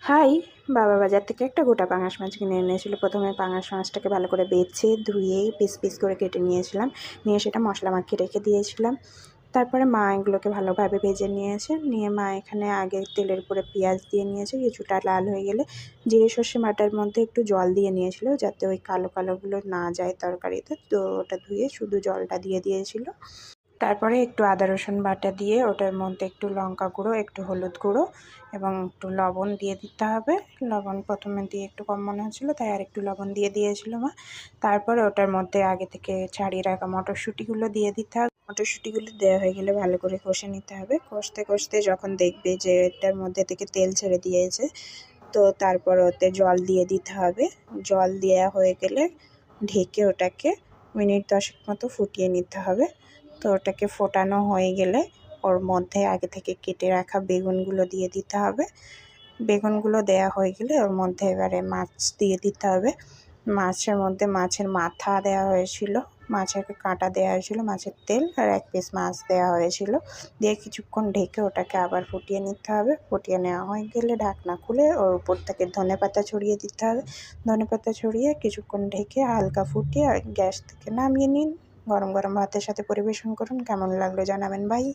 High! বাবা বাজার থেকে একটা গোটা পাঙাশ মাছ কিনে এনেছিল। প্রথমে পাঙাশ মাছটাকে ভালো করে বেছে ধুয়ে পিস পিস করে কেটে নিয়েছিলাম। নিয়ে সেটা মশলা মাখিয়ে রেখে দিয়েছিলাম। তারপরে মা এগুলোকে ভালোভাবে ভেজে নিয়েছে। নিয়ে মা এখানে আগে তেলের উপরে পেঁয়াজ দিয়ে নিয়েছে। কিছুটা লাল হয়ে গেলে জিরে সর্ষে বাটার মধ্যে একটু জল দিয়ে নিয়েছিল, যাতে ওই কালো কালোগুলো না যায় তরকারিতে। তো ওটা ধুয়ে শুধু জলটা দিয়ে দিয়েছিল। তারপরে একটু আদা রসুন বাটা দিয়ে ওটার মধ্যে একটু লঙ্কা গুঁড়ো, একটু হলুদ গুঁড়ো এবং একটু লবণ দিয়ে দিতে হবে। লবণ প্রথমে দিয়ে একটু কম মনে হচ্ছিলো, তাই আর একটু লবণ দিয়ে দিয়েছিল মা। তারপরে ওটার মধ্যে আগে থেকে ছাড়িয়ে রাখা মটরশুঁটিগুলো দিয়ে দিতে হবে। মটরশুঁটিগুলো দেওয়া হয়ে গেলে ভালো করে কষে নিতে হবে। কষতে কষতে যখন দেখবে যে এটার মধ্যে থেকে তেল ছেড়ে দিয়েছে, তো তারপর ওতে জল দিয়ে দিতে হবে। জল দেওয়া হয়ে গেলে ঢেকে ওটাকে মিনিট 10 মতো ফুটিয়ে নিতে হবে। তো ওটাকে ফোটানো হয়ে গেলে ওর মধ্যে আগে থেকে কেটে রাখা বেগুনগুলো দিয়ে দিতে হবে। বেগুনগুলো দেয়া হয়ে গেলে ওর মধ্যে এবারে মাছ দিয়ে দিতে হবে। মাছের মধ্যে মাছের মাথা দেওয়া হয়েছিল, মাছের কাঁটা দেওয়া হয়েছিল, মাছের তেল আর 1 পিস মাছ দেওয়া হয়েছিল। দিয়ে কিছুক্ষণ ঢেকে ওটাকে আবার ফুটিয়ে নিতে হবে। ফুটিয়ে নেওয়া হয়ে গেলে ঢাকনা খুলে ওর উপর থেকে ধনেপাতা ছড়িয়ে দিতে হবে। ধনেপাতা ছড়িয়ে কিছুক্ষণ ঢেকে হালকা ফুটিয়ে গ্যাস থেকে নামিয়ে নিন। গরম গরম ভাতের সাথে পরিবেশন করুন। কেমন লাগলো জানাবেন ভাই।